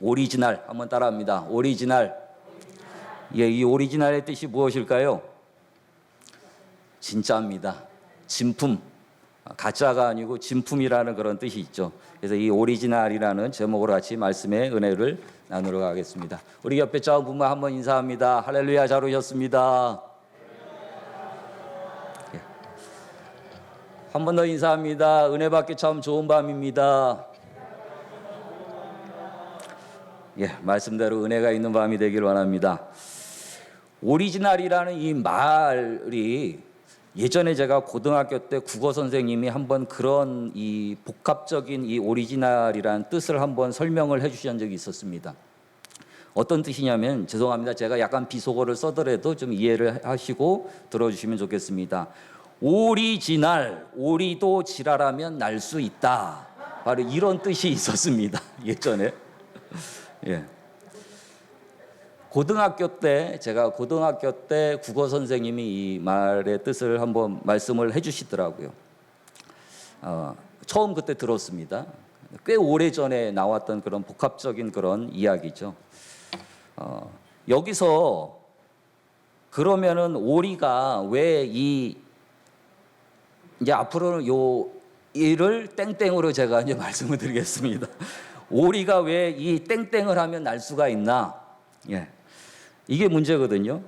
오리지널 한번 따라합니다. 오리지널. 예, 이 오리지널의 뜻이 무엇일까요? 진짜입니다. 진품. 가짜가 아니고 진품이라는 그런 뜻이 있죠. 그래서 이 오리지널이라는 제목으로 같이 말씀의 은혜를 나누러 가겠습니다. 우리 옆에 좌우 부모 한번 인사합니다. 할렐루야, 잘 오셨습니다. 예. 한 번 더 인사합니다. 은혜 받기 참 좋은 밤입니다. 예, 말씀대로 은혜가 있는 밤이 되길 원합니다. 오리지널이라는 이 말이 예전에 제가 고등학교 때 국어 선생님이 한번 그런 이 복합적인 이 오리지널이라는 뜻을 한번 설명을 해주신 적이 있었습니다. 어떤 뜻이냐면, 죄송합니다. 제가 약간 비속어를 써더라도 좀 이해를 하시고 들어주시면 좋겠습니다. 오리지널, 오리도 지랄하면 날 수 있다. 바로 이런 뜻이 있었습니다. 예전에. 예. 제가 고등학교 때 국어 선생님이 이 말의 뜻을 한번 말씀을 해주시더라고요. 처음 그때 들었습니다. 꽤 오래 전에 나왔던 그런 복합적인 그런 이야기죠. 여기서 그러면은 오리가 왜 이제 앞으로는 요 일을 땡땡으로 제가 이제 말씀을 드리겠습니다. 오리가 왜 이 땡땡을 하면 날 수가 있나? 예. 이게 문제거든요.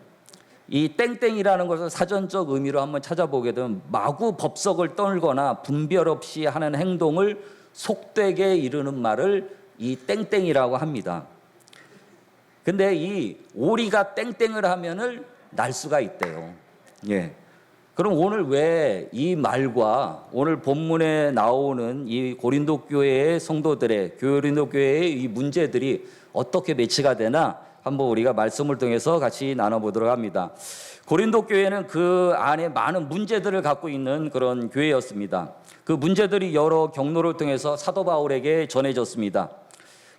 이 땡땡이라는 것을 사전적 의미로 한번 찾아보게 되면 마구 법석을 떨거나 분별 없이 하는 행동을 속되게 이르는 말을 이 땡땡이라고 합니다. 근데 이 오리가 땡땡을 하면은 날 수가 있대요. 예. 그럼 오늘 왜 이 말과 오늘 본문에 나오는 이 고린도 교회의 성도들의 고린도 교회의 이 문제들이 어떻게 매치가 되나 한번 우리가 말씀을 통해서 같이 나눠보도록 합니다. 고린도 교회는 그 안에 많은 문제들을 갖고 있는 그런 교회였습니다. 그 문제들이 여러 경로를 통해서 사도 바울에게 전해졌습니다.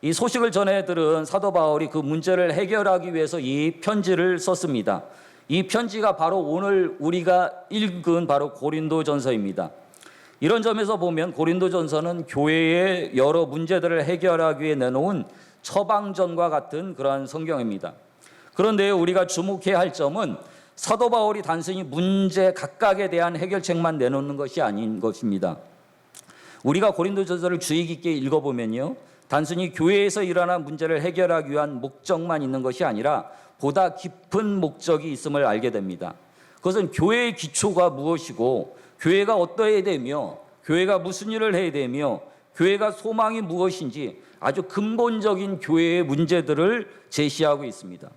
이 소식을 전해 들은 사도 바울이 그 문제를 해결하기 위해서 이 편지를 썼습니다. 이 편지가 바로 오늘 우리가 읽은 바로 고린도전서입니다. 이런 점에서 보면 고린도전서는 교회의 여러 문제들을 해결하기 위해 내놓은 처방전과 같은 그러한 성경입니다. 그런데 우리가 주목해야 할 점은 사도 바울이 단순히 문제 각각에 대한 해결책만 내놓는 것이 아닌 것입니다. 우리가 고린도전서를 주의 깊게 읽어보면요, 단순히 교회에서 일어난 문제를 해결하기 위한 목적만 있는 것이 아니라 보다 깊은 목적이 있음을 알게 됩니다. 그것은 교회의 기초가 무엇이고, 교회가 어떠해야 되며, 교회가 무슨 일을 해야 되며, 교회가 소망이 무엇인지 아주 근본적인 교회의 문제들을 제시하고 있습니다.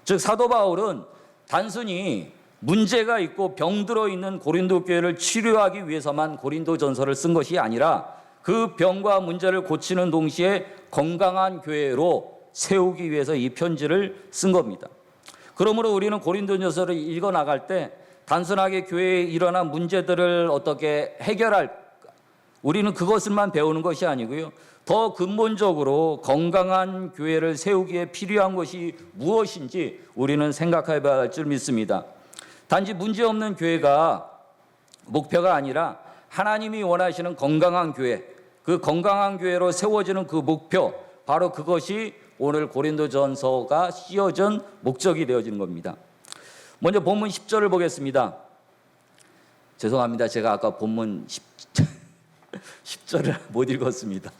즉 사도 바울은 단순히 문제가 있고 병들어 있는 고린도 교회를 치료하기 위해서만 고린도전서를 쓴 것이 아니라 그 병과 문제를 고치는 동시에 건강한 교회로 세우기 위해서 이 편지를 쓴 겁니다. 그러므로 우리는 고린도전서를 읽어 나갈 때 단순하게 교회에 일어난 문제들을 어떻게 해결할까, 우리는 그것을만 배우는 것이 아니고요, 더 근본적으로 건강한 교회를 세우기에 필요한 것이 무엇인지 우리는 생각해 봐야 할 줄 믿습니다. 단지 문제없는 교회가 목표가 아니라 하나님이 원하시는 건강한 교회, 그 건강한 교회로 세워지는 그 목표, 바로 그것이 오늘 고린도전서가 씌워진 목적이 되어지는 겁니다. 먼저 본문 10절을 보겠습니다. 죄송합니다. 제가 아까 본문 10절을 못 읽었습니다.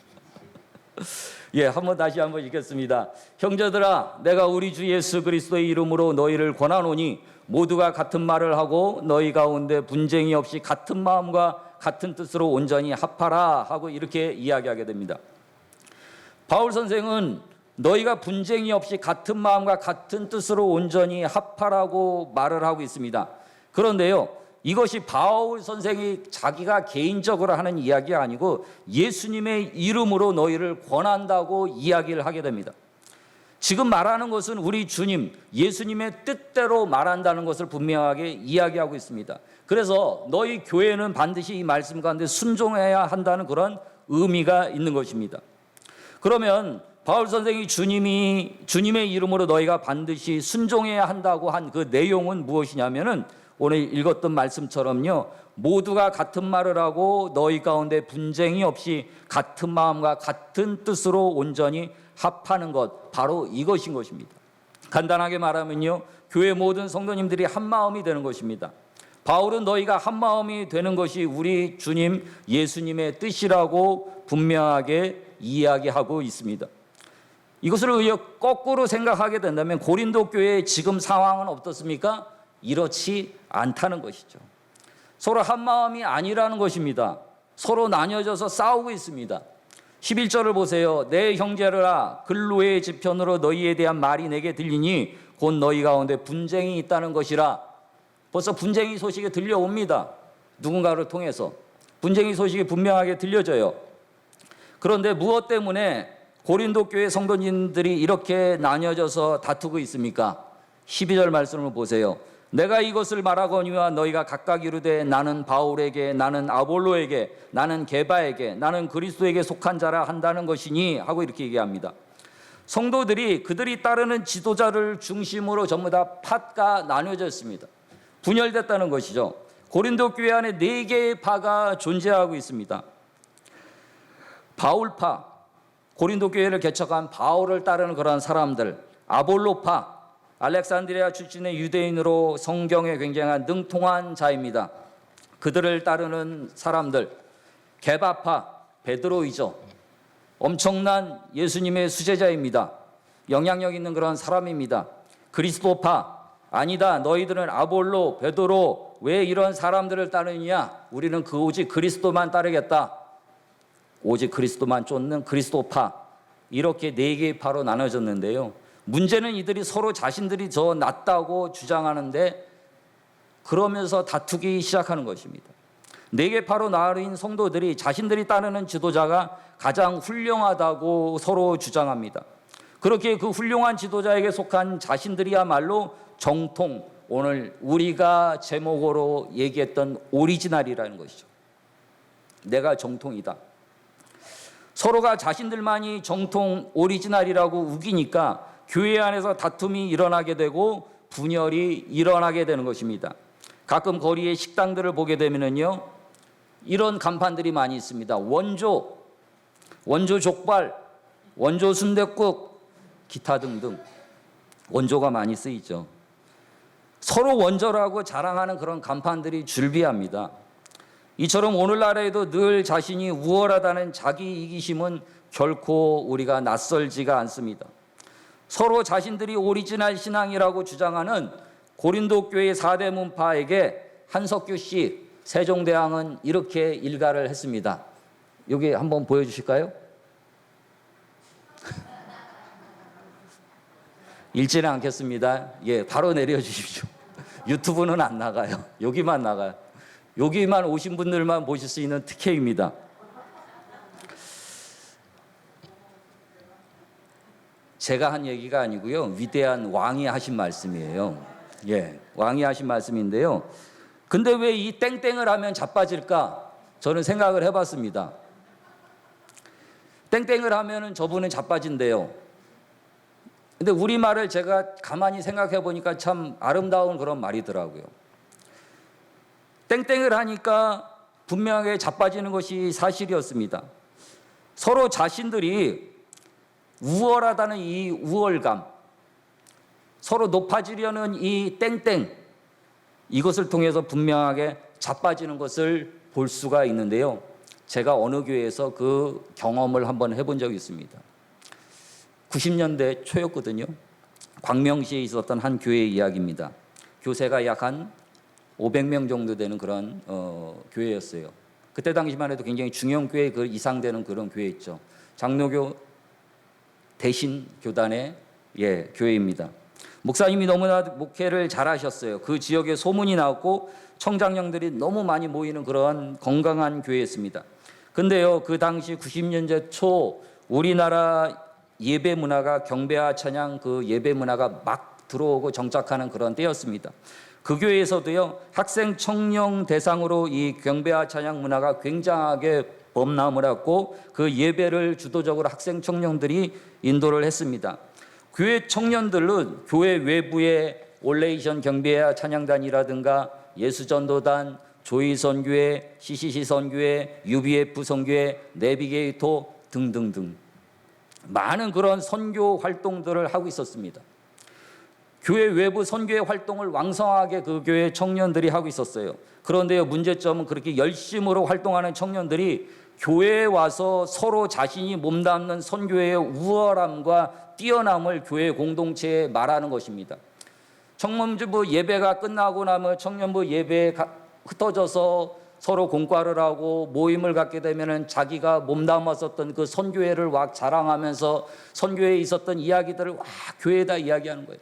예, 다시 한번 읽겠습니다. 형제들아, 내가 우리 주 예수 그리스도의 이름으로 너희를 권하노니 모두가 같은 말을 하고 너희 가운데 분쟁이 없이 같은 마음과 같은 뜻으로 온전히 합하라 하고 이렇게 이야기하게 됩니다. 바울 선생은 너희가 분쟁이 없이 같은 마음과 같은 뜻으로 온전히 합하라고 말을 하고 있습니다. 그런데요, 이것이 바울 선생이 자기가 개인적으로 하는 이야기가 아니고 예수님의 이름으로 너희를 권한다고 이야기를 하게 됩니다. 지금 말하는 것은 우리 주님, 예수님의 뜻대로 말한다는 것을 분명하게 이야기하고 있습니다. 그래서 너희 교회는 반드시 이 말씀 가운데 순종해야 한다는 그런 의미가 있는 것입니다. 그러면 바울 선생이 주님의 이름으로 너희가 반드시 순종해야 한다고 한 그 내용은 무엇이냐면은 오늘 읽었던 말씀처럼요, 모두가 같은 말을 하고 너희 가운데 분쟁이 없이 같은 마음과 같은 뜻으로 온전히 합하는 것, 바로 이것인 것입니다. 간단하게 말하면요, 교회 모든 성도님들이 한 마음이 되는 것입니다. 바울은 너희가 한 마음이 되는 것이 우리 주님 예수님의 뜻이라고 분명하게 이야기하고 있습니다. 이것을 오히려 거꾸로 생각하게 된다면 고린도 교회의 지금 상황은 어떻습니까? 이렇지 않다는 것이죠. 서로 한 마음이 아니라는 것입니다. 서로 나뉘어져서 싸우고 있습니다. 11절을 보세요. 내 형제들아, 근로의 지편으로 너희에 대한 말이 내게 들리니 곧 너희 가운데 분쟁이 있다는 것이라. 벌써 분쟁이 소식이 들려옵니다. 누군가를 통해서 분쟁이 소식이 분명하게 들려져요. 그런데 무엇 때문에 고린도 교회 성도님들이 이렇게 나뉘어져서 다투고 있습니까? 12절 말씀을 보세요. 내가 이것을 말하거니와 너희가 각각 이르되 나는 바울에게, 나는 아볼로에게, 나는 게바에게, 나는 그리스도에게 속한 자라 한다는 것이니 하고 이렇게 얘기합니다. 성도들이 그들이 따르는 지도자를 중심으로 전부 다 파가 나뉘어져 있습니다. 분열됐다는 것이죠. 고린도 교회 안에 4개의 파가 존재하고 있습니다. 바울파, 고린도 교회를 개척한 바울을 따르는 그런 사람들, 아볼로파, 알렉산드리아 출신의 유대인으로 성경에 굉장한 능통한 자입니다. 그들을 따르는 사람들, 게바파, 베드로이죠. 엄청난 예수님의 수제자입니다. 영향력 있는 그런 사람입니다. 그리스도파, 아니다, 너희들은 아볼로, 베드로, 왜 이런 사람들을 따르느냐? 우리는 오직 그리스도만 따르겠다. 오직 그리스도만 쫓는 그리스도파, 이렇게 4개의 파로 나눠졌는데요. 문제는 이들이 서로 자신들이 더 낫다고 주장하는데 그러면서 다투기 시작하는 것입니다. 4개 파로 나뉜 성도들이 자신들이 따르는 지도자가 가장 훌륭하다고 서로 주장합니다. 그렇게 그 훌륭한 지도자에게 속한 자신들이야말로 정통, 오늘 우리가 제목으로 얘기했던 오리지널이라는 것이죠. 내가 정통이다. 서로가 자신들만이 정통 오리지널이라고 우기니까 교회 안에서 다툼이 일어나게 되고 분열이 일어나게 되는 것입니다. 가끔 거리의 식당들을 보게 되면요, 이런 간판들이 많이 있습니다. 원조 족발, 원조 순댓국, 기타 등등 원조가 많이 쓰이죠. 서로 원조라고 자랑하는 그런 간판들이 줄비합니다. 이처럼 오늘날에도 늘 자신이 우월하다는 자기 이기심은 결코 우리가 낯설지가 않습니다. 서로 자신들이 오리지널 신앙이라고 주장하는 고린도 교회 4대 문파에게 한석규 씨, 세종대왕은 이렇게 일가를 했습니다. 여기 한번 보여주실까요? 읽지는 않겠습니다. 예, 바로 내려주십시오. 유튜브는 안 나가요. 여기만 나가요. 여기만 오신 분들만 보실 수 있는 특혜입니다. 제가 한 얘기가 아니고요, 위대한 왕이 하신 말씀이에요. 예, 왕이 하신 말씀인데요. 근데 왜 이 땡땡을 하면 자빠질까? 저는 생각을 해봤습니다. 땡땡을 하면은 저분은 자빠진대요. 근데 우리말을 제가 가만히 생각해 보니까 참 아름다운 그런 말이더라고요. 땡땡을 하니까 분명하게 자빠지는 것이 사실이었습니다. 서로 자신들이 우월하다는 이 우월감, 서로 높아지려는 이 땡땡, 이것을 통해서 분명하게 자빠지는 것을 볼 수가 있는데요. 제가 어느 교회에서 그 경험을 한번 해본 적이 있습니다. 90년대 초였거든요. 광명시에 있었던 한 교회의 이야기입니다. 교세가 약 한 500명 정도 되는 그런 교회였어요. 그때 당시만 해도 굉장히 중형 교회 그 이상 되는 그런 교회였죠. 장로교 대신 교단의 교회입니다. 목사님이 너무나 목회를 잘하셨어요. 그 지역에 소문이 나고 청장년들이 너무 많이 모이는 그런 건강한 교회였습니다. 근데요, 그 당시 90년대 초 우리나라 예배 문화가, 경배와 찬양 그 예배 문화가 막 들어오고 정착하는 그런 때였습니다. 그 교회에서도요, 학생 청년 대상으로 이 경배와 찬양 문화가 굉장하게 범람을 그 예배를 주도적으로 학생 청년들이 인도를 했습니다. 교회 청년들은 교회 외부에 올레이션 경배와 찬양단이라든가 예수전도단, 조이선교회, CCC 선교회, UBF 선교회, 내비게이터 등등등 많은 그런 선교 활동들을 하고 있었습니다. 교회 외부 선교의 활동을 왕성하게 그 교회 청년들이 하고 있었어요. 그런데 문제점은 그렇게 열심으로 활동하는 청년들이 교회에 와서 서로 자신이 몸담는 선교의 우월함과 뛰어남을 교회 공동체에 말하는 것입니다. 청년부 예배가 끝나고 나면 청년부 예배에 흩어져서 서로 공과를 하고 모임을 갖게 되면 자기가 몸담았었던 그 선교회를 막 자랑하면서 선교회에 있었던 이야기들을 막 교회에다 이야기하는 거예요.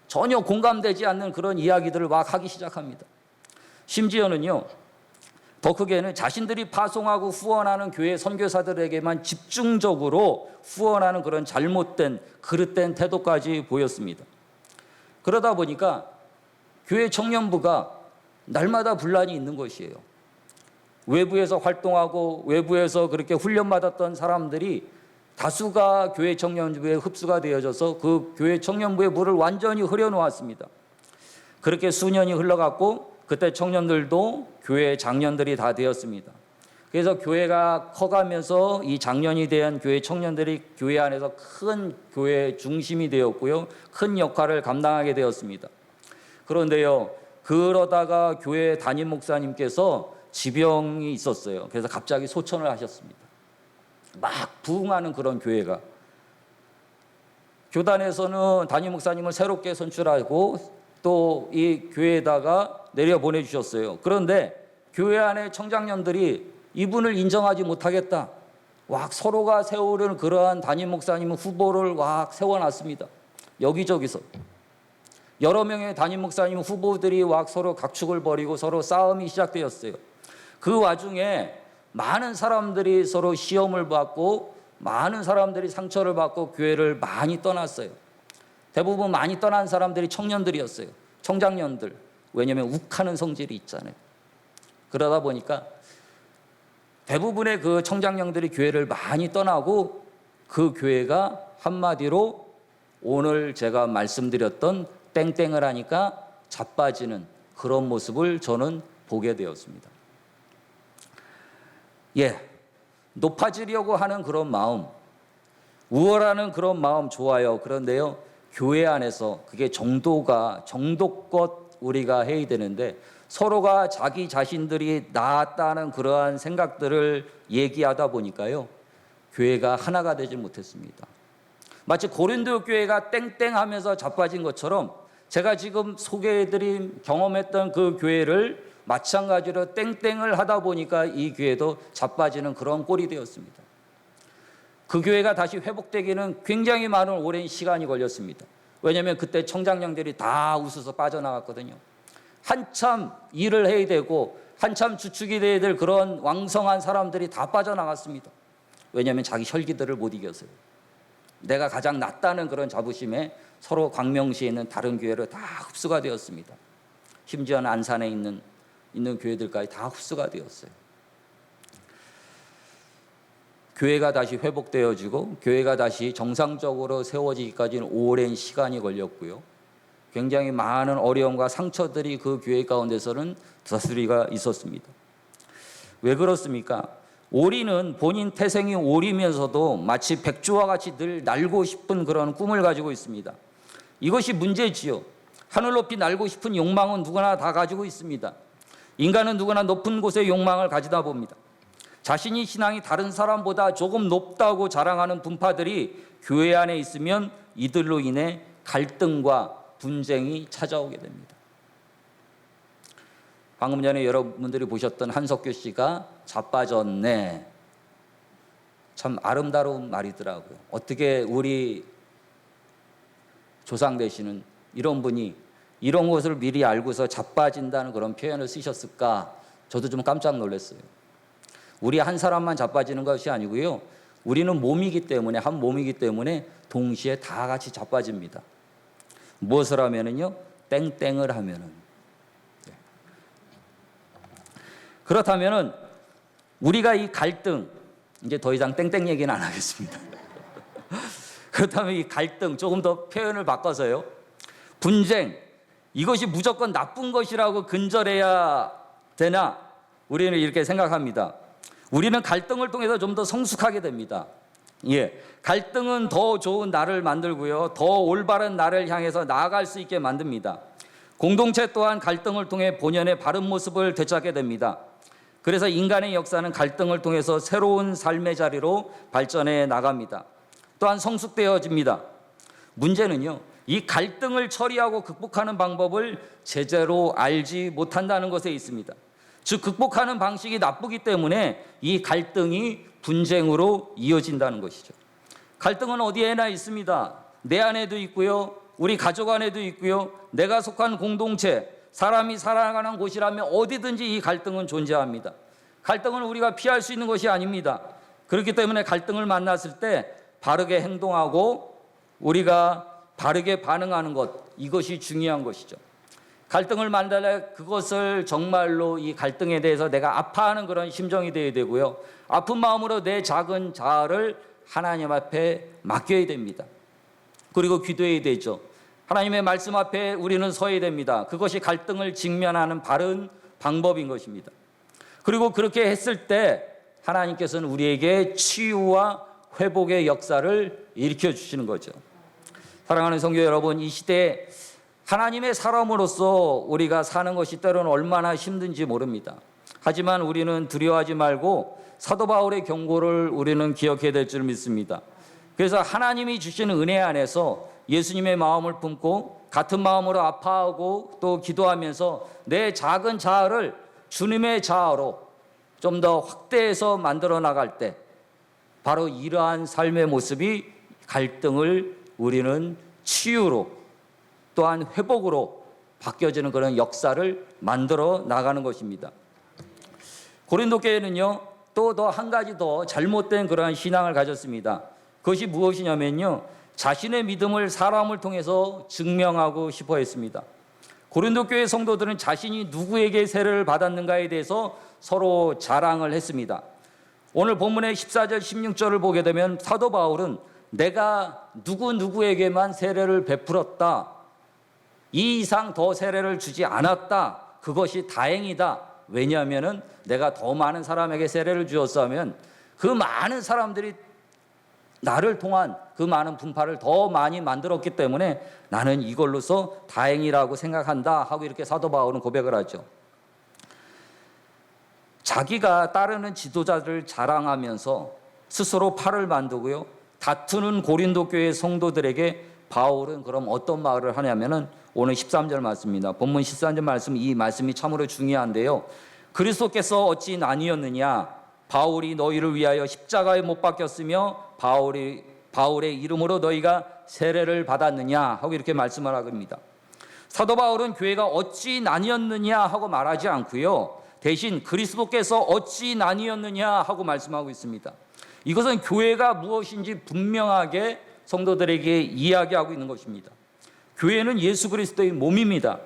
전혀 공감되지 않는 그런 이야기들을 막 하기 시작합니다. 심지어는요, 더 크게는 자신들이 파송하고 후원하는 교회 선교사들에게만 집중적으로 후원하는 그런 잘못된 그릇된 태도까지 보였습니다. 그러다 보니까 교회 청년부가 날마다 분란이 있는 것이에요. 외부에서 활동하고 외부에서 그렇게 훈련받았던 사람들이 다수가 교회 청년부에 흡수가 되어져서 그 교회 청년부의 물을 완전히 흐려놓았습니다. 그렇게 수년이 흘러갔고 그때 청년들도 교회 장년들이 다 되었습니다. 그래서 교회가 커가면서 이 장년이 된 교회 청년들이 교회 안에서 큰 교회 중심이 되었고요. 큰 역할을 감당하게 되었습니다. 그런데요, 그러다가 교회 담임 목사님께서 지병이 있었어요. 그래서 갑자기 소천을 하셨습니다. 막 부흥하는 그런 교회가. 교단에서는 담임 목사님을 새롭게 선출하고 또 이 교회에다가 내려보내주셨어요. 그런데 교회 안에 청장년들이 이분을 인정하지 못하겠다. 막 서로가 세우는 그러한 담임 목사님 후보를 막 세워놨습니다. 여기저기서. 여러 명의 담임 목사님 후보들이 막 서로 각축을 벌이고 서로 싸움이 시작되었어요. 그 와중에 많은 사람들이 서로 시험을 받고 많은 사람들이 상처를 받고 교회를 많이 떠났어요. 대부분 많이 떠난 사람들이 청년들이었어요. 청장년들. 왜냐하면 욱하는 성질이 있잖아요. 그러다 보니까 대부분의 그 청장년들이 교회를 많이 떠나고 그 교회가 한마디로 오늘 제가 말씀드렸던 땡땡을 하니까 자빠지는 그런 모습을 저는 보게 되었습니다. 높아지려고 하는 그런 마음, 우월하는 그런 마음 좋아요. 그런데요, 교회 안에서 그게 정도껏 우리가 해야 되는데 서로가 자기 자신들이 나았다는 그러한 생각들을 얘기하다 보니까요, 교회가 하나가 되지 못했습니다. 마치 고린도 교회가 땡땡하면서 자빠진 것처럼 제가 지금 소개해드린 경험했던 그 교회를 마찬가지로 땡땡을 하다 보니까 이 교회도 자빠지는 그런 꼴이 되었습니다. 그 교회가 다시 회복되기는 굉장히 많은 오랜 시간이 걸렸습니다. 왜냐하면 그때 청장년들이 다 웃어서 빠져나갔거든요. 한참 일을 해야 되고 한참 주축이 돼야 될 그런 왕성한 사람들이 다 빠져나갔습니다. 왜냐하면 자기 혈기들을 못 이겼어요. 내가 가장 낫다는 그런 자부심에 서로 광명시에 있는 다른 교회로 다 흡수가 되었습니다. 심지어는 안산에 있는 교회들까지 다 흡수가 되었어요. 교회가 다시 회복되어지고 교회가 다시 정상적으로 세워지기까지는 오랜 시간이 걸렸고요. 굉장히 많은 어려움과 상처들이 그 교회 가운데서는 다스리가 있었습니다. 왜 그렇습니까? 오리는 본인 태생이 오리면서도 마치 백조와 같이 늘 날고 싶은 그런 꿈을 가지고 있습니다. 이것이 문제지요. 하늘 높이 날고 싶은 욕망은 누구나 다 가지고 있습니다. 인간은 누구나 높은 곳에 욕망을 가지다 봅니다. 자신이 신앙이 다른 사람보다 조금 높다고 자랑하는 분파들이 교회 안에 있으면 이들로 인해 갈등과 분쟁이 찾아오게 됩니다. 방금 전에 여러분들이 보셨던 한석규 씨가 자빠졌네. 참 아름다운 말이더라고요. 어떻게 우리 조상 되시는 이런 분이 이런 것을 미리 알고서 자빠진다는 그런 표현을 쓰셨을까? 저도 좀 깜짝 놀랐어요. 우리 한 사람만 자빠지는 것이 아니고요. 우리는 몸이기 때문에 한 몸이기 때문에 동시에 다 같이 자빠집니다. 무엇을 하면은요? 땡땡을 하면은. 그렇다면은 우리가 이 갈등, 이제 더 이상 땡땡 얘기는 안 하겠습니다. 그렇다면 이 갈등 조금 더 표현을 바꿔서요. 분쟁, 이것이 무조건 나쁜 것이라고 근절해야 되나? 우리는 이렇게 생각합니다. 우리는 갈등을 통해서 좀 더 성숙하게 됩니다. 갈등은 더 좋은 나를 만들고요, 더 올바른 나를 향해서 나아갈 수 있게 만듭니다. 공동체 또한 갈등을 통해 본연의 바른 모습을 되찾게 됩니다. 그래서 인간의 역사는 갈등을 통해서 새로운 삶의 자리로 발전해 나갑니다. 또한 성숙되어집니다. 문제는요, 이 갈등을 처리하고 극복하는 방법을 제대로 알지 못한다는 것에 있습니다. 즉, 극복하는 방식이 나쁘기 때문에 이 갈등이 분쟁으로 이어진다는 것이죠. 갈등은 어디에나 있습니다. 내 안에도 있고요, 우리 가족 안에도 있고요, 내가 속한 공동체, 사람이 살아가는 곳이라면 어디든지 이 갈등은 존재합니다. 갈등은 우리가 피할 수 있는 것이 아닙니다. 그렇기 때문에 갈등을 만났을 때 바르게 행동하고 우리가 바르게 반응하는 것, 이것이 중요한 것이죠. 갈등을 만날 때 그것을 정말로 이 갈등에 대해서 내가 아파하는 그런 심정이 되어야 되고요, 아픈 마음으로 내 작은 자아를 하나님 앞에 맡겨야 됩니다. 그리고 기도해야 되죠. 하나님의 말씀 앞에 우리는 서야 됩니다. 그것이 갈등을 직면하는 바른 방법인 것입니다. 그리고 그렇게 했을 때 하나님께서는 우리에게 치유와 회복의 역사를 일으켜 주시는 거죠. 사랑하는 성도 여러분, 이 시대에 하나님의 사람으로서 우리가 사는 것이 때로는 얼마나 힘든지 모릅니다. 하지만 우리는 두려워하지 말고 사도 바울의 경고를 우리는 기억해야 될 줄 믿습니다. 그래서 하나님이 주시는 은혜 안에서 예수님의 마음을 품고 같은 마음으로 아파하고 또 기도하면서 내 작은 자아를 주님의 자아로 좀 더 확대해서 만들어 나갈 때 바로 이러한 삶의 모습이 갈등을 우리는 치유로 또한 회복으로 바뀌어지는 그런 역사를 만들어 나가는 것입니다. 고린도 교회는요, 또 한 가지 더 잘못된 그러한 신앙을 가졌습니다. 그것이 무엇이냐면요, 자신의 믿음을 사람을 통해서 증명하고 싶어 했습니다. 고린도 교회 성도들은 자신이 누구에게 세례를 받았는가에 대해서 서로 자랑을 했습니다. 오늘 본문의 14절 16절을 보게 되면 사도 바울은 내가 누구에게만 세례를 베풀었다, 이 이상 더 세례를 주지 않았다, 그것이 다행이다. 왜냐하면 내가 더 많은 사람에게 세례를 주었다면 그 많은 사람들이 나를 통한 그 많은 분파를 더 많이 만들었기 때문에 나는 이걸로서 다행이라고 생각한다 하고 이렇게 사도 바울은 고백을 하죠. 자기가 따르는 지도자들을 자랑하면서 스스로 팔을 만들고요, 다투는 고린도 교회 성도들에게 바울은 그럼 어떤 말을 하냐면은 오늘 13절 말씀입니다. 본문 13절 말씀, 이 말씀이 참으로 중요한데요. 그리스도께서 어찌 나뉘었느냐? 바울이 너희를 위하여 십자가에 못 박혔으며 바울의 이름으로 너희가 세례를 받았느냐 하고 이렇게 말씀을 합니다. 사도 바울은 교회가 어찌 나뉘었느냐 하고 말하지 않고요, 대신 그리스도께서 어찌 나뉘었느냐 하고 말씀하고 있습니다. 이것은 교회가 무엇인지 분명하게 성도들에게 이야기하고 있는 것입니다. 교회는 예수 그리스도의 몸입니다.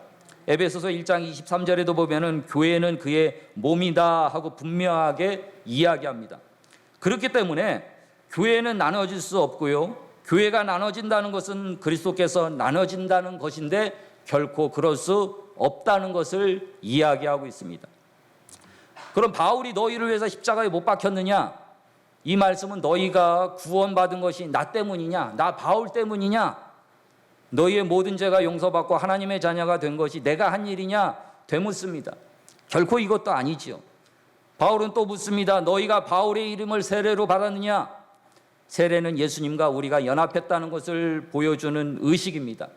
에베소서 1장 23절에도 보면은 교회는 그의 몸이다 하고 분명하게 이야기합니다. 그렇기 때문에 교회는 나눠질 수 없고요, 교회가 나눠진다는 것은 그리스도께서 나눠진다는 것인데 결코 그럴 수 없다는 것을 이야기하고 있습니다. 그럼 바울이 너희를 위해서 십자가에 못 박혔느냐? 이 말씀은 너희가 구원받은 것이 나 때문이냐? 나 바울 때문이냐? 너희의 모든 죄가 용서받고 하나님의 자녀가 된 것이 내가 한 일이냐? 되묻습니다. 결코 이것도 아니지요. 바울은 또 묻습니다. 너희가 바울의 이름을 세례로 받았느냐? 세례는 예수님과 우리가 연합했다는 것을 보여주는 의식입니다.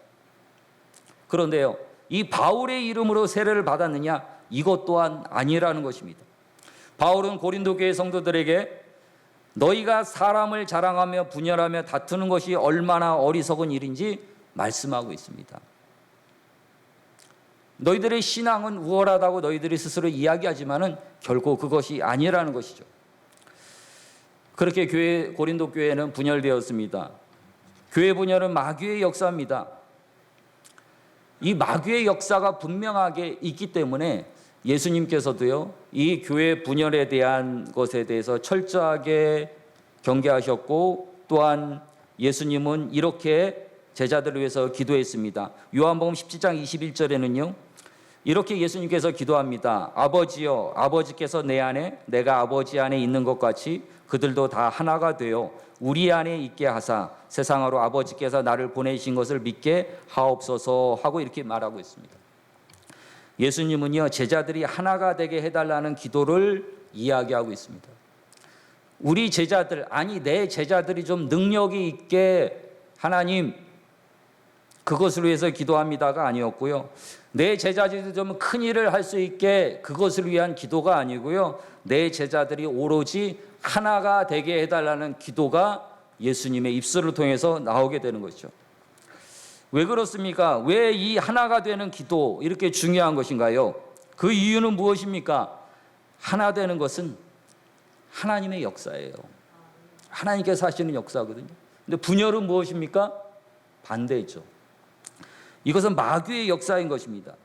그런데요, 이 바울의 이름으로 세례를 받았느냐? 이것 또한 아니라는 것입니다. 바울은 고린도 교회 성도들에게 너희가 사람을 자랑하며 분열하며 다투는 것이 얼마나 어리석은 일인지 말씀하고 있습니다. 너희들의 신앙은 우월하다고 너희들이 스스로 이야기하지만은 결코 그것이 아니라는 것이죠. 그렇게 고린도 교회는 분열되었습니다. 교회 분열은 마귀의 역사입니다. 이 마귀의 역사가 분명하게 있기 때문에 예수님께서도요, 이 교회 분열에 대한 것에 대해서 철저하게 경계하셨고, 또한 예수님은 이렇게 제자들을 위해서 기도했습니다. 요한복음 17장 21절에는요, 이렇게 예수님께서 기도합니다. 아버지여, 아버지께서 내 안에 내가 아버지 안에 있는 것 같이 그들도 다 하나가 되어 우리 안에 있게 하사 세상으로 아버지께서 나를 보내신 것을 믿게 하옵소서 하고 이렇게 말하고 있습니다. 예수님은요, 제자들이 하나가 되게 해달라는 기도를 이야기하고 있습니다. 우리 제자들, 아니 내 제자들이 좀 능력이 있게 하나님 그것을 위해서 기도합니다가 아니었고요. 내 제자들이 좀 큰 일을 할 수 있게 그것을 위한 기도가 아니고요. 내 제자들이 오로지 하나가 되게 해달라는 기도가 예수님의 입술을 통해서 나오게 되는 것이죠. 왜 그렇습니까? 왜 이 하나가 되는 기도 이렇게 중요한 것인가요? 그 이유는 무엇입니까? 하나 되는 것은 하나님의 역사예요. 하나님께서 하시는 역사거든요. 근데 분열은 무엇입니까? 반대죠. 이것은 마귀의 역사인 것입니다.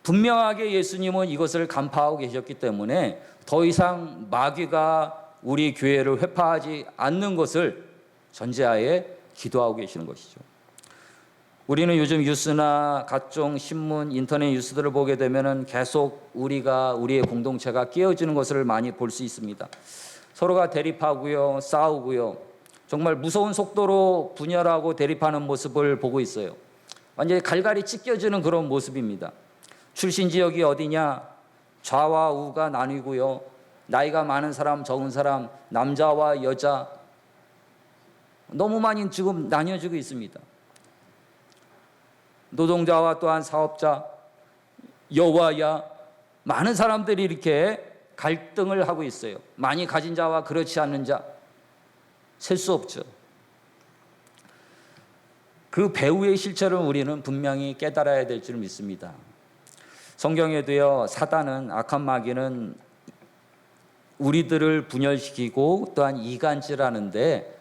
분명하게 예수님은 이것을 간파하고 계셨기 때문에 더 이상 마귀가 우리 교회를 회파하지 않는 것을 전제하에 기도하고 계시는 것이죠. 우리는 요즘 뉴스나 각종 신문, 인터넷 뉴스들을 보게 되면은 계속 우리의 공동체가 깨어지는 것을 많이 볼 수 있습니다. 서로가 대립하고요, 싸우고요, 정말 무서운 속도로 분열하고 대립하는 모습을 보고 있어요. 완전히 갈갈이 찢겨지는 그런 모습입니다. 출신 지역이 어디냐, 좌와 우가 나뉘고요, 나이가 많은 사람, 적은 사람, 남자와 여자 너무 많이 지금 나뉘어지고 있습니다. 노동자와 또한 사업자, 여와 야, 많은 사람들이 이렇게 갈등을 하고 있어요. 많이 가진 자와 그렇지 않은 자, 셀 수 없죠. 그 배후의 실체를 우리는 분명히 깨달아야 될 줄 믿습니다. 성경에도요, 사단은, 악한 마귀는 우리들을 분열시키고 또한 이간질하는데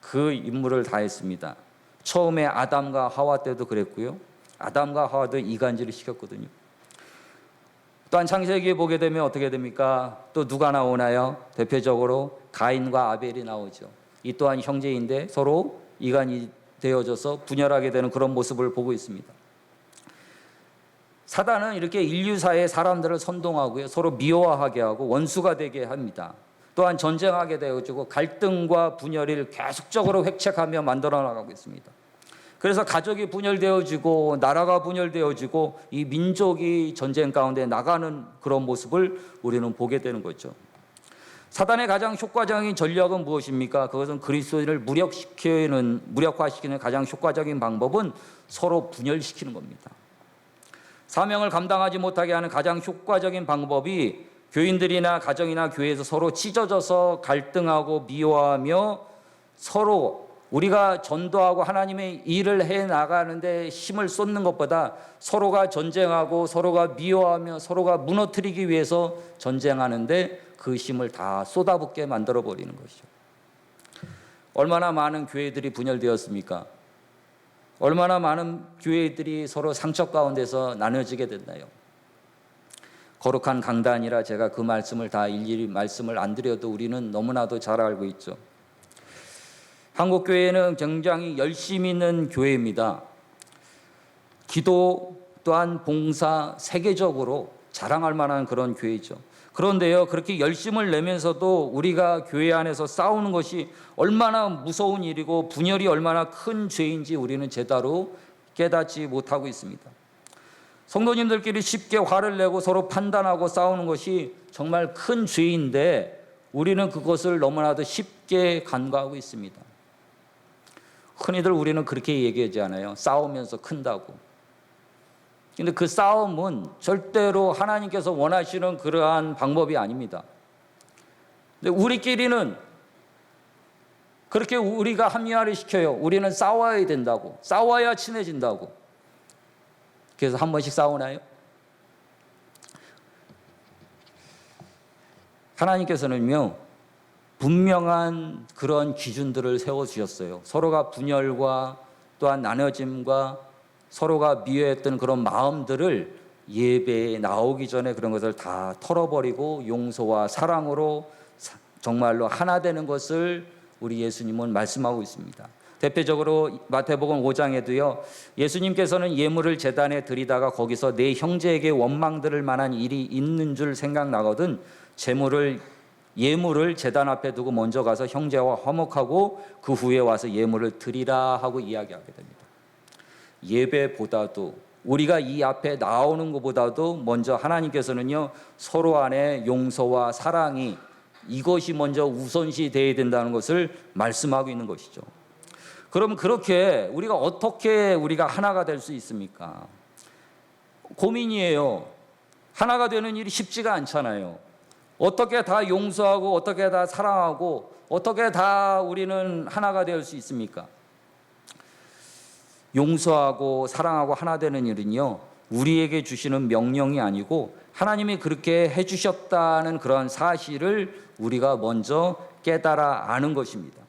그 임무를 다했습니다. 처음에 아담과 하와 때도 그랬고요. 아담과 하와도 이간질을 시켰거든요. 또한 창세기에 보게 되면 어떻게 됩니까? 또 누가 나오나요? 대표적으로 가인과 아벨이 나오죠. 이 또한 형제인데 서로 이간이 되어져서 분열하게 되는 그런 모습을 보고 있습니다. 사단은 이렇게 인류사의 사람들을 선동하고요, 서로 미워하게 하고 원수가 되게 합니다. 또한 전쟁하게 되어지고 갈등과 분열을 계속적으로 획책하며 만들어 나가고 있습니다. 그래서 가족이 분열되어지고 나라가 분열되어지고 이 민족이 전쟁 가운데 나가는 그런 모습을 우리는 보게 되는 거죠. 사단의 가장 효과적인 전략은 무엇입니까? 그것은 그리스도인을 무력화시키는 가장 효과적인 방법은 서로 분열시키는 겁니다. 사명을 감당하지 못하게 하는 가장 효과적인 방법이 교인들이나 가정이나 교회에서 서로 찢어져서 갈등하고 미워하며 서로 우리가 전도하고 하나님의 일을 해 나가는데 힘을 쏟는 것보다 서로가 전쟁하고 서로가 미워하며 서로가 무너뜨리기 위해서 전쟁하는데 그 힘을 다 쏟아붓게 만들어 버리는 것이죠. 얼마나 많은 교회들이 분열되었습니까? 얼마나 많은 교회들이 서로 상처 가운데서 나눠지게 됐나요? 거룩한 강단이라 제가 그 말씀을 다 일일이 말씀을 안 드려도 우리는 너무나도 잘 알고 있죠. 한국교회는 굉장히 열심히 있는 교회입니다. 기도 또한 봉사 세계적으로 자랑할 만한 그런 교회죠. 그런데요, 그렇게 열심을 내면서도 우리가 교회 안에서 싸우는 것이 얼마나 무서운 일이고 분열이 얼마나 큰 죄인지 우리는 제대로 깨닫지 못하고 있습니다. 성도님들끼리 쉽게 화를 내고 서로 판단하고 싸우는 것이 정말 큰 죄인데 우리는 그것을 너무나도 쉽게 간과하고 있습니다. 흔히들 우리는 그렇게 얘기하지 않아요. 싸우면서 큰다고. 근데 그 싸움은 절대로 하나님께서 원하시는 그러한 방법이 아닙니다. 근데 우리끼리는 그렇게 우리가 합리화를 시켜요. 우리는 싸워야 된다고. 싸워야 친해진다고. 그래서 한 번씩 싸우나요? 하나님께서는요, 분명한 그런 기준들을 세워주셨어요. 서로가 분열과 또한 나눠짐과 서로가 미워했던 그런 마음들을 예배에 나오기 전에 그런 것을 다 털어버리고 용서와 사랑으로 정말로 하나 되는 것을 우리 예수님은 말씀하고 있습니다. 대표적으로 마태복음 5장에도요, 예수님께서는 예물을 제단에 드리다가 거기서 내 형제에게 원망 들을 만한 일이 있는 줄 생각나거든 재물을 예물을 제단 앞에 두고 먼저 가서 형제와 화목하고 그 후에 와서 예물을 드리라 하고 이야기하게 됩니다. 예배보다도 우리가 이 앞에 나오는 것보다도 먼저 하나님께서는요, 서로 안에 용서와 사랑이 이것이 먼저 우선시 되어야 된다는 것을 말씀하고 있는 것이죠. 그럼 그렇게 우리가 어떻게 우리가 하나가 될 수 있습니까? 고민이에요. 하나가 되는 일이 쉽지가 않잖아요. 어떻게 다 용서하고 어떻게 다 사랑하고 어떻게 다 우리는 하나가 될 수 있습니까? 용서하고 사랑하고 하나 되는 일은요, 우리에게 주시는 명령이 아니고 하나님이 그렇게 해주셨다는 그런 사실을 우리가 먼저 깨달아 아는 것입니다.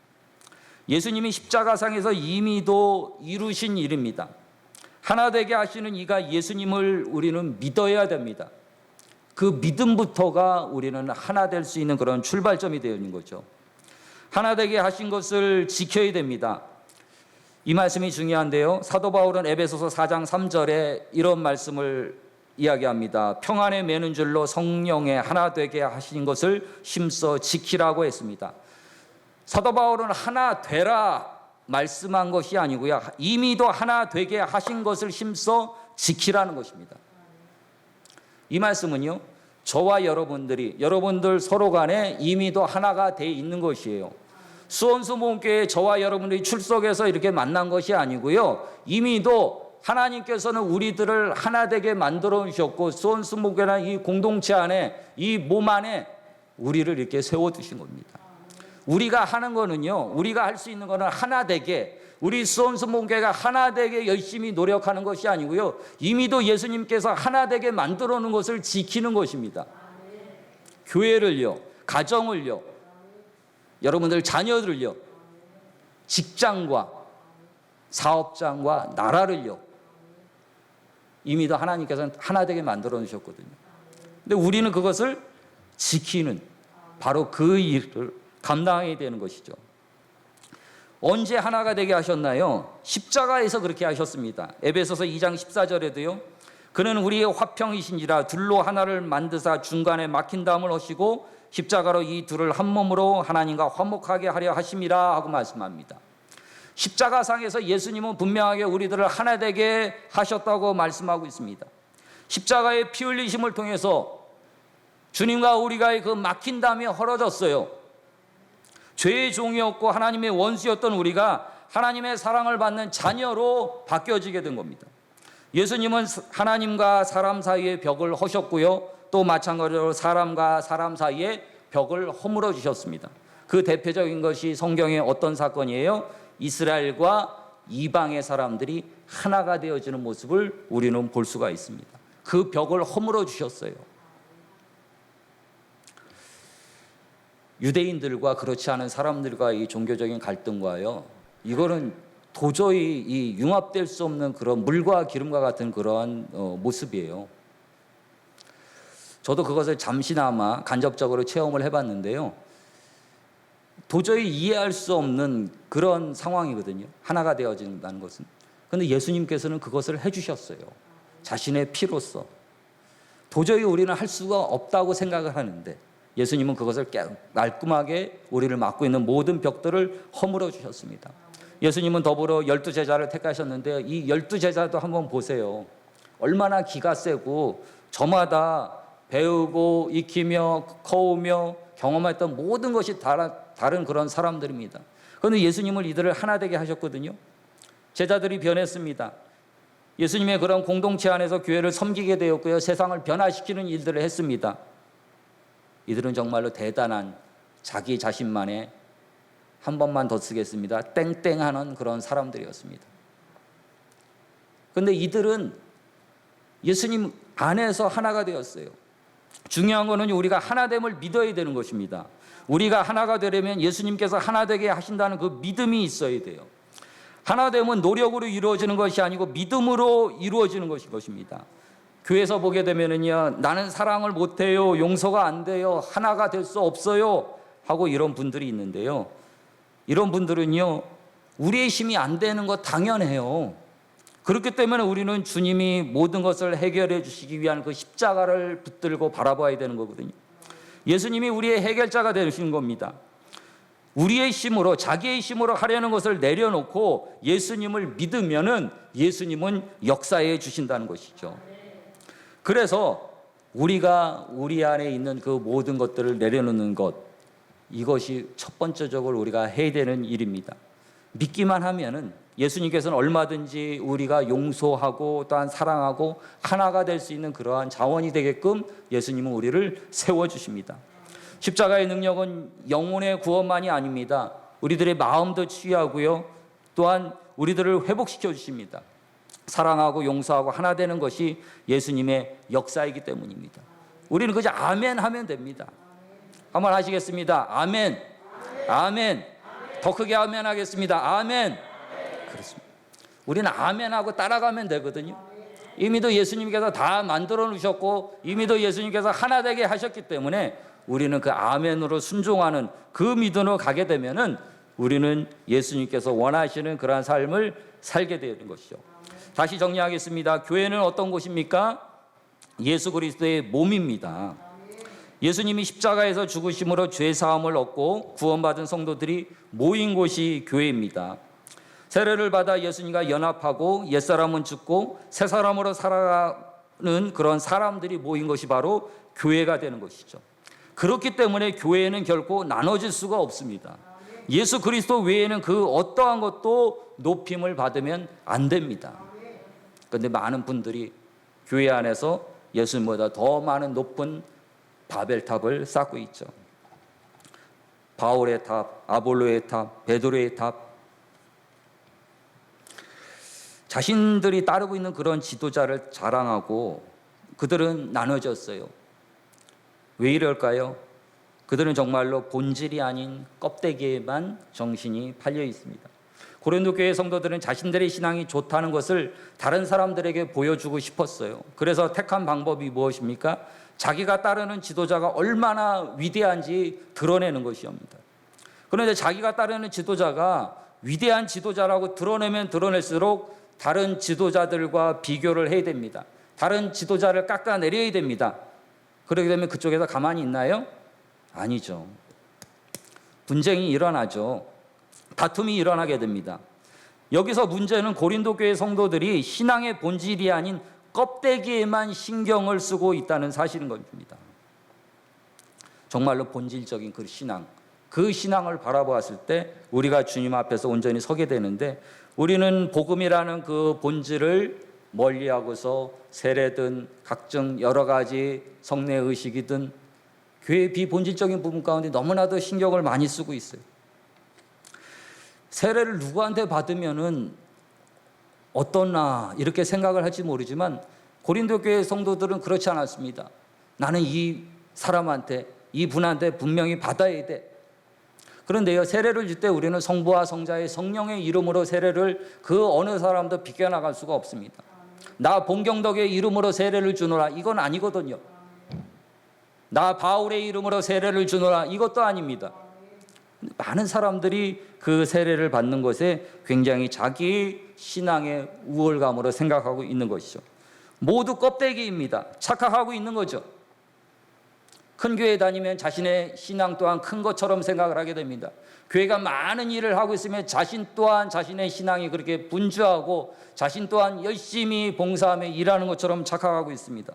예수님이 십자가상에서 이미도 이루신 일입니다. 하나 되게 하시는 이가 예수님을 우리는 믿어야 됩니다. 그 믿음부터가 우리는 하나 될 수 있는 그런 출발점이 되어 있는 거죠. 하나 되게 하신 것을 지켜야 됩니다. 이 말씀이 중요한데요. 사도 바울은 에베소서 4장 3절에 이런 말씀을 이야기합니다. 평안에 매는 줄로 성령에 하나 되게 하신 것을 힘써 지키라고 했습니다. 사도 바울은 하나 되라 말씀한 것이 아니고요, 이미도 하나 되게 하신 것을 힘써 지키라는 것입니다. 이 말씀은요, 저와 여러분들 서로 간에 이미도 하나가 돼 있는 것이에요. 수원수목교회 저와 여러분들이 출석해서 이렇게 만난 것이 아니고요, 이미도 하나님께서는 우리들을 하나 되게 만들어 주셨고 수원수목교회라는 이 공동체 안에, 이 몸 안에 우리를 이렇게 세워두신 겁니다. 우리가 하는 거는요, 우리가 할 수 있는 거는 하나 되게, 우리 수원수목교회가 하나 되게 열심히 노력하는 것이 아니고요, 이미도 예수님께서 하나 되게 만들어 놓은 것을 지키는 것입니다. 교회를요, 가정을요, 여러분들 자녀들을요, 직장과 사업장과 나라를요, 이미도 하나님께서는 하나 되게 만들어 놓으셨거든요. 근데 우리는 그것을 지키는 바로 그 일을 감당해야 되는 것이죠. 언제 하나가 되게 하셨나요? 십자가에서 그렇게 하셨습니다. 에베소서 2장 14절에도요. 그는 우리의 화평이신지라 둘로 하나를 만드사 중간에 막힌 다음을 하시고 십자가로 이 둘을 한 몸으로 하나님과 화목하게 하려 하심이라 하고 말씀합니다. 십자가상에서 예수님은 분명하게 우리들을 하나 되게 하셨다고 말씀하고 있습니다. 십자가의 피 흘리심을 통해서 주님과 우리가 그 막힌 담이 헐어졌어요. 죄의 종이었고 하나님의 원수였던 우리가 하나님의 사랑을 받는 자녀로 바뀌어지게 된 겁니다. 예수님은 하나님과 사람 사이에 벽을 허셨고요, 또 마찬가지로 사람과 사람 사이에 벽을 허물어 주셨습니다. 그 대표적인 것이 성경의 어떤 사건이에요? 이스라엘과 이방의 사람들이 하나가 되어지는 모습을 우리는 볼 수가 있습니다. 그 벽을 허물어 주셨어요. 유대인들과 그렇지 않은 사람들과 이 종교적인 갈등과요, 이거는 도저히 이 융합될 수 없는 그런 물과 기름과 같은 그러한 모습이에요. 저도 그것을 잠시나마 간접적으로 체험을 해봤는데요, 도저히 이해할 수 없는 그런 상황이거든요. 하나가 되어진다는 것은. 그런데 예수님께서는 그것을 해주셨어요. 자신의 피로써. 도저히 우리는 할 수가 없다고 생각을 하는데 예수님은 그것을 깔끔하게 우리를 막고 있는 모든 벽들을 허물어 주셨습니다. 예수님은 더불어 12제자를 택하셨는데 이 12제자도 한번 보세요. 얼마나 기가 세고 저마다 배우고 익히며 커오며 경험했던 모든 것이 다른 그런 사람들입니다. 그런데 예수님을 이들을 하나 되게 하셨거든요. 제자들이 변했습니다. 예수님의 그런 공동체 안에서 교회를 섬기게 되었고요, 세상을 변화시키는 일들을 했습니다. 이들은 정말로 대단한 자기 자신만의, 한 번만 더 쓰겠습니다, 땡땡하는 그런 사람들이었습니다. 그런데 이들은 예수님 안에서 하나가 되었어요. 중요한 것은 우리가 하나됨을 믿어야 되는 것입니다. 우리가 하나가 되려면 예수님께서 하나 되게 하신다는 그 믿음이 있어야 돼요. 하나됨은 노력으로 이루어지는 것이 아니고 믿음으로 이루어지는 것입니다. 교회에서 보게 되면은요, 나는 사랑을 못해요, 용서가 안 돼요, 하나가 될 수 없어요 하고 이런 분들이 있는데요, 이런 분들은요, 우리의 힘이 안 되는 거 당연해요. 그렇기 때문에 우리는 주님이 모든 것을 해결해 주시기 위한 그 십자가를 붙들고 바라봐야 되는 거거든요. 예수님이 우리의 해결자가 되시는 겁니다. 우리의 힘으로, 자기의 힘으로 하려는 것을 내려놓고 예수님을 믿으면은 예수님은 역사해 주신다는 것이죠. 그래서 우리가 우리 안에 있는 그 모든 것들을 내려놓는 것, 이것이 첫 번째적으로 우리가 해야 되는 일입니다. 믿기만 하면은 예수님께서는 얼마든지 우리가 용서하고 또한 사랑하고 하나가 될 수 있는 그러한 자원이 되게끔 예수님은 우리를 세워주십니다. 십자가의 능력은 영혼의 구원만이 아닙니다. 우리들의 마음도 치유하고요, 또한 우리들을 회복시켜 주십니다. 사랑하고 용서하고 하나 되는 것이 예수님의 역사이기 때문입니다. 우리는 그저 아멘 하면 됩니다. 한번 하시겠습니다. 아멘. 아멘. 더 크게 아멘 하겠습니다. 아멘. 그렇습니다. 우리는 아멘하고 따라가면 되거든요. 이미도 예수님께서 다 만들어 놓으셨고 이미도 예수님께서 하나 되게 하셨기 때문에 우리는 그 아멘으로 순종하는 그 믿음으로 가게 되면은 우리는 예수님께서 원하시는 그러한 삶을 살게 되는 것이죠. 다시 정리하겠습니다. 교회는 어떤 곳입니까? 예수 그리스도의 몸입니다. 예수님이 십자가에서 죽으심으로 죄 사함을 얻고 구원받은 성도들이 모인 곳이 교회입니다. 세례를 받아 예수님과 연합하고 옛사람은 죽고 새 사람으로 살아가는 그런 사람들이 모인 것이 바로 교회가 되는 것이죠. 그렇기 때문에 교회는 결코 나눠질 수가 없습니다. 예수 그리스도 외에는 그 어떠한 것도 높임을 받으면 안 됩니다. 그런데 많은 분들이 교회 안에서 예수님보다 더 많은 높은 바벨탑을 쌓고 있죠. 바울의 탑, 아볼로의 탑, 베드로의 탑, 자신들이 따르고 있는 그런 지도자를 자랑하고 그들은 나눠졌어요. 왜 이럴까요? 그들은 정말로 본질이 아닌 껍데기에만 정신이 팔려 있습니다. 고린도 교회 성도들은 자신들의 신앙이 좋다는 것을 다른 사람들에게 보여주고 싶었어요. 그래서 택한 방법이 무엇입니까? 자기가 따르는 지도자가 얼마나 위대한지 드러내는 것이옵니다. 그런데 자기가 따르는 지도자가 위대한 지도자라고 드러내면 드러낼수록 다른 지도자들과 비교를 해야 됩니다. 다른 지도자를 깎아내려야 됩니다. 그렇게 되면 그쪽에서 가만히 있나요? 아니죠. 분쟁이 일어나죠. 다툼이 일어나게 됩니다. 여기서 문제는 고린도 교회 성도들이 신앙의 본질이 아닌 껍데기에만 신경을 쓰고 있다는 사실인 겁니다. 정말로 본질적인 그 신앙을 바라보았을 때 우리가 주님 앞에서 온전히 서게 되는데, 우리는 복음이라는 그 본질을 멀리하고서 세례든 각종 여러 가지 성례 의식이든 교회의 비본질적인 부분 가운데 너무나도 신경을 많이 쓰고 있어요. 세례를 누구한테 받으면은 어떠나 이렇게 생각을 할지 모르지만 고린도 교회 성도들은 그렇지 않았습니다. 나는 이 사람한테, 이 분한테 분명히 받아야 돼. 그런데요, 세례를 줄 때 우리는 성부와 성자의 성령의 이름으로 세례를 그 어느 사람도 비껴나갈 수가 없습니다. 나 봉경덕의 이름으로 세례를 주노라, 이건 아니거든요. 나 바울의 이름으로 세례를 주노라, 이것도 아닙니다. 많은 사람들이 그 세례를 받는 것에 굉장히 자기 신앙의 우월감으로 생각하고 있는 것이죠. 모두 껍데기입니다. 착각하고 있는 거죠. 큰 교회 다니면 자신의 신앙 또한 큰 것처럼 생각을 하게 됩니다. 교회가 많은 일을 하고 있으면 자신 또한 자신의 신앙이 그렇게 분주하고 자신 또한 열심히 봉사하며 일하는 것처럼 착각하고 있습니다.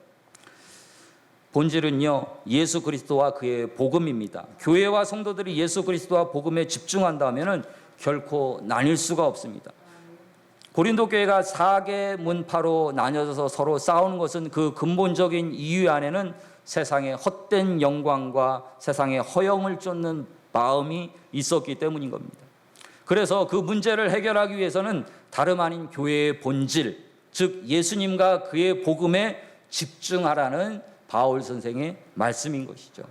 본질은요, 예수 그리스도와 그의 복음입니다. 교회와 성도들이 예수 그리스도와 복음에 집중한다면 결코 나뉠 수가 없습니다. 고린도 교회가 4개 문파로 나뉘어서 서로 싸우는 것은 그 근본적인 이유 안에는 세상의 헛된 영광과 세상의 허영을 쫓는 마음이 있었기 때문인 겁니다. 그래서 그 문제를 해결하기 위해서는 다름 아닌 교회의 본질, 즉 예수님과 그의 복음에 집중하라는 바울 선생의 말씀인 것이죠.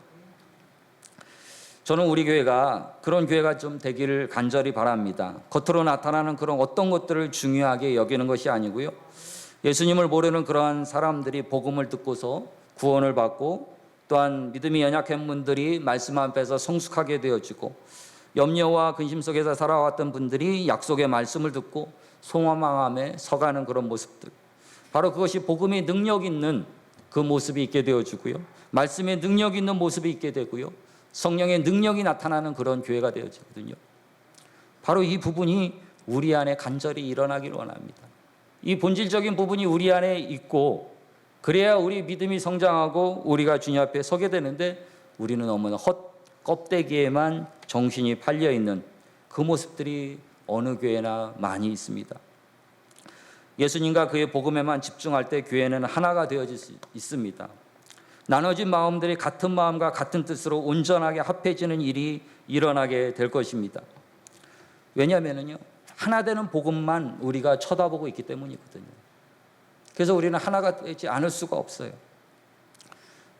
저는 우리 교회가 그런 교회가 좀 되기를 간절히 바랍니다. 겉으로 나타나는 그런 어떤 것들을 중요하게 여기는 것이 아니고요, 예수님을 모르는 그러한 사람들이 복음을 듣고서 구원을 받고 또한 믿음이 연약한 분들이 말씀 앞에서 성숙하게 되어지고 염려와 근심 속에서 살아왔던 분들이 약속의 말씀을 듣고 소망함에 서가는 그런 모습들, 바로 그것이 복음의 능력 있는 그 모습이 있게 되어지고요, 말씀의 능력 있는 모습이 있게 되고요. 성령의 능력이 나타나는 그런 교회가 되어지거든요. 바로 이 부분이 우리 안에 간절히 일어나기를 원합니다. 이 본질적인 부분이 우리 안에 있고 그래야 우리 믿음이 성장하고 우리가 주님 앞에 서게 되는데 우리는 너무나 껍데기에만 정신이 팔려 있는 그 모습들이 어느 교회나 많이 있습니다. 예수님과 그의 복음에만 집중할 때 교회는 하나가 되어질 수 있습니다. 나눠진 마음들이 같은 마음과 같은 뜻으로 온전하게 합해지는 일이 일어나게 될 것입니다. 왜냐하면요, 하나 되는 복음만 우리가 쳐다보고 있기 때문이거든요. 그래서 우리는 하나가 되지 않을 수가 없어요.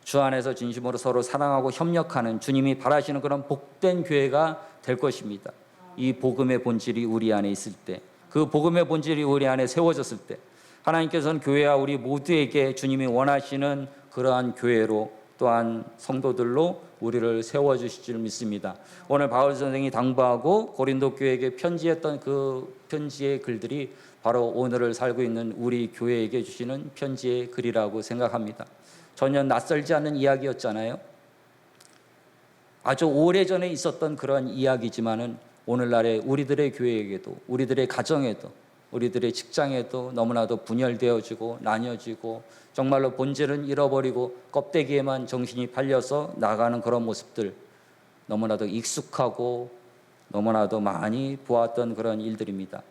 주 안에서 진심으로 서로 사랑하고 협력하는 주님이 바라시는 그런 복된 교회가 될 것입니다. 이 복음의 본질이 우리 안에 있을 때, 그 복음의 본질이 우리 안에 세워졌을 때 하나님께서는 교회와 우리 모두에게 주님이 원하시는 그러한 교회로 또한 성도들로 우리를 세워주실 줄 믿습니다. 오늘 바울 선생이 당부하고 고린도 교회에게 편지했던 그 편지의 글들이 바로 오늘을 살고 있는 우리 교회에게 주시는 편지의 글이라고 생각합니다. 전혀 낯설지 않는 이야기였잖아요. 아주 오래전에 있었던 그런 이야기지만은 오늘날의 우리들의 교회에게도, 우리들의 가정에도, 우리들의 직장에도 너무나도 분열되어지고 나뉘어지고 정말로 본질은 잃어버리고 껍데기에만 정신이 팔려서 나가는 그런 모습들, 너무나도 익숙하고 너무나도 많이 보았던 그런 일들입니다.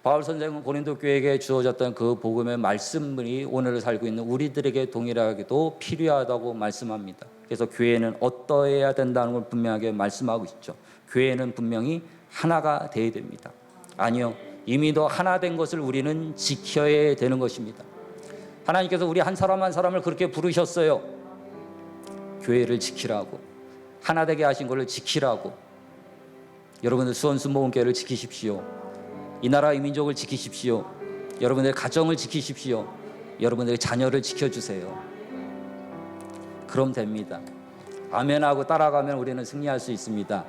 바울 선생은 고린도 교회에게 주어졌던 그 복음의 말씀이 오늘을 살고 있는 우리들에게 동일하게도 필요하다고 말씀합니다. 그래서 교회는 어떠해야 된다는 걸 분명하게 말씀하고 있죠. 교회는 분명히 하나가 되어야 됩니다. 아니요, 이미 더 하나 된 것을 우리는 지켜야 되는 것입니다. 하나님께서 우리 한 사람 한 사람을 그렇게 부르셨어요. 교회를 지키라고, 하나 되게 하신 것을 지키라고. 여러분들 수원순복음교회를 지키십시오. 이 나라 이 민족을 지키십시오. 여러분들의 가정을 지키십시오. 여러분들의 자녀를 지켜주세요. 그럼 됩니다. 아멘하고 따라가면 우리는 승리할 수 있습니다.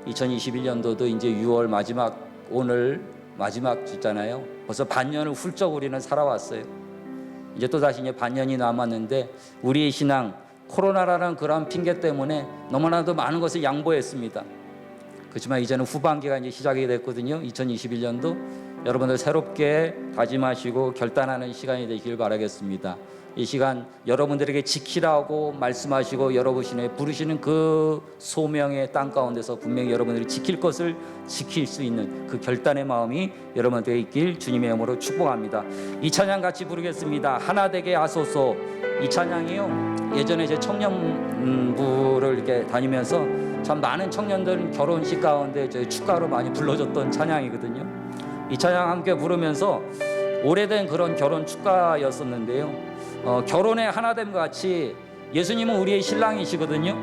2021년도도 이제 6월 오늘 마지막 주잖아요. 벌써 반년을 훌쩍 우리는 살아왔어요. 이제 또 다시 이제 반년이 남았는데 우리의 신앙, 코로나라는 그런 핑계 때문에 너무나도 많은 것을 양보했습니다. 그렇지만 이제는 후반기가 이제 시작이 됐거든요. 2021년도 여러분들 새롭게 다짐하시고 결단하는 시간이 되길 바라겠습니다. 이 시간 여러분들에게 지키라고 말씀하시고 여러분이 부르시는 그 소명의 땅 가운데서 분명히 여러분들이 지킬 것을 지킬 수 있는 그 결단의 마음이 여러분들에게 있길 주님의 이름으로 축복합니다. 이 찬양 같이 부르겠습니다. 하나 되게 하소서. 이 찬양이요, 예전에 제 청년부를 이렇게 다니면서 참 많은 청년들 결혼식 가운데 축가로 많이 불러줬던 찬양이거든요. 이 찬양 함께 부르면서 오래된 그런 결혼 축가였었는데요. 결혼의 하나됨과 같이 예수님은 우리의 신랑이시거든요.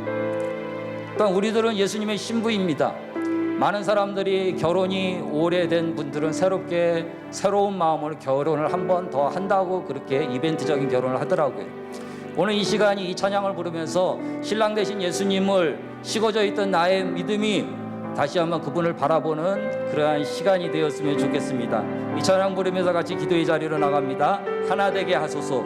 또한 우리들은 예수님의 신부입니다. 많은 사람들이 결혼이 오래된 분들은 새로운 마음으로 결혼을 한 번 더 한다고 그렇게 이벤트적인 결혼을 하더라고요. 오늘 이 시간이 이 찬양을 부르면서 신랑 되신 예수님을 식어져 있던 나의 믿음이 다시 한번 그분을 바라보는 그러한 시간이 되었으면 좋겠습니다. 이 찬양 부르면서 같이 기도의 자리로 나갑니다. 하나 되게 하소서.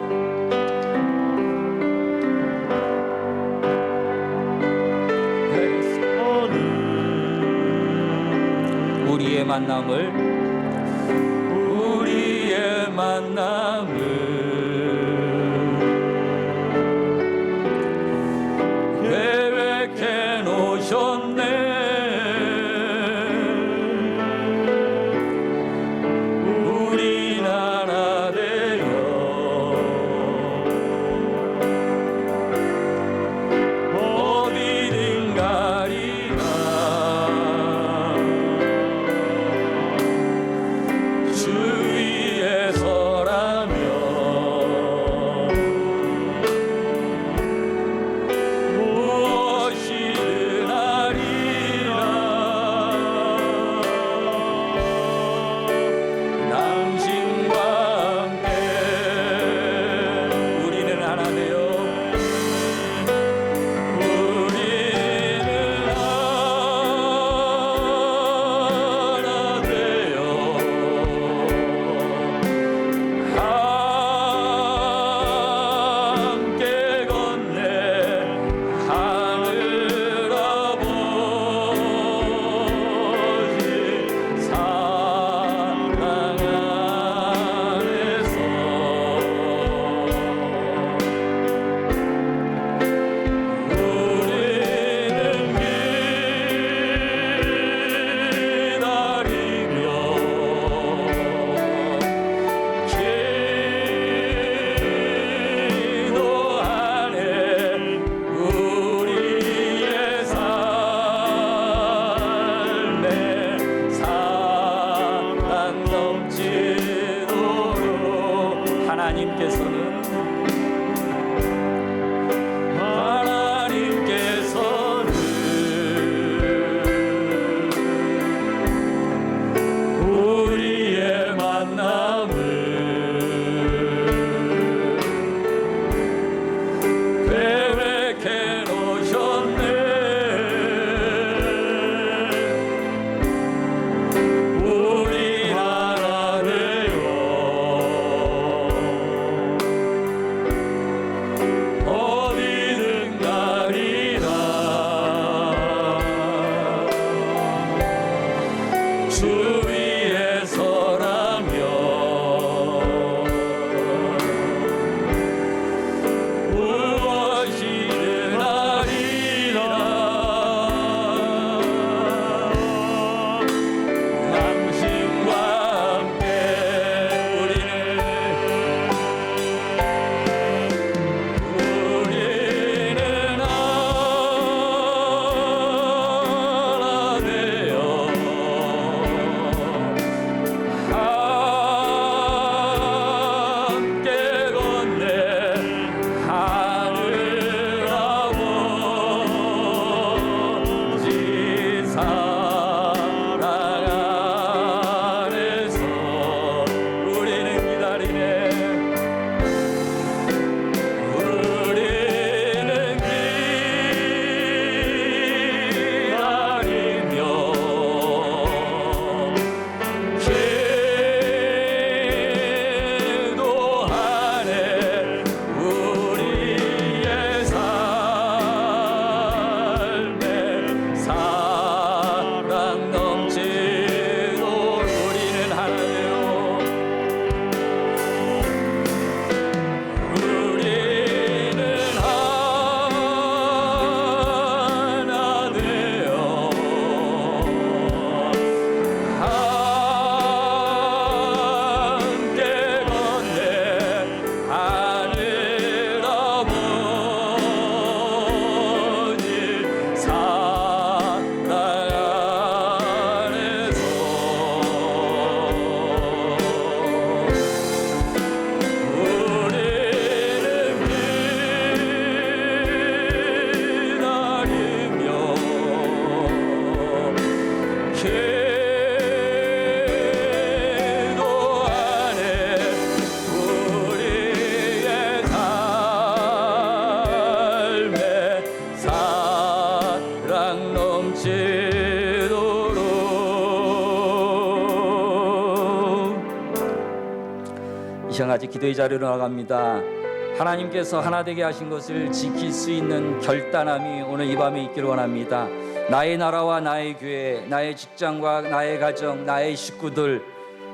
우리의 만남을 계획해 놓으셨네. 우리 나라 되어 어디든 가리라. 주 위에 서라면 우리의 만남을 계획해 놓으셨네. 우리 하나 되어 어디든 가리라. 주 위에 서라며 무엇이든 하리라. 당신과 함께 우리는 하나 되어 함께 걷네. 하늘 아버지 사랑 안에서 우리는 기다리네. 우리는 기다리며 기도하네. 우리의 삶에 사랑 넘치도록 우리는 하나 되어 우리는 하나 되어 함께 걷네. 하늘 아버지 사랑 안에서 이 시간까지 기도의 자리로 나갑니다. 하나님께서 하나 되게 하신 것을 지킬 수 있는 결단함이 오늘 이 밤에 있기를 원합니다. 나의 나라와 나의 교회, 나의 직장과 나의 가정, 나의 식구들,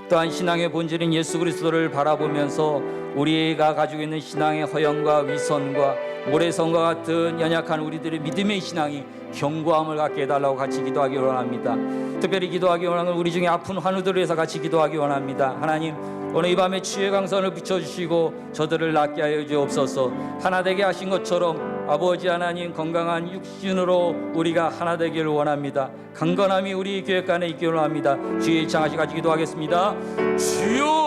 또한 신앙의 본질인 예수 그리스도를 바라보면서 우리가 가지고 있는 신앙의 허영과 위선과 모래성과 같은 연약한 우리들의 믿음의 신앙이 견고함을 갖게 해달라고 같이 기도하기 원합니다. 특별히 기도하기 원하는 우리 중에 아픈 환우들을 위해서 같이 기도하기 원합니다. 하나님, 오늘 이 밤에 치유의 강선을 비춰주시고 저들을 낫게 하여 주옵소서. 하나 되게 하신 것처럼 아버지 하나님, 건강한 육신으로 우리가 하나 되기를 원합니다. 강건함이 우리 교회 안에 있기를 원합니다. 주의 일창하시 같이 기도하겠습니다. 주여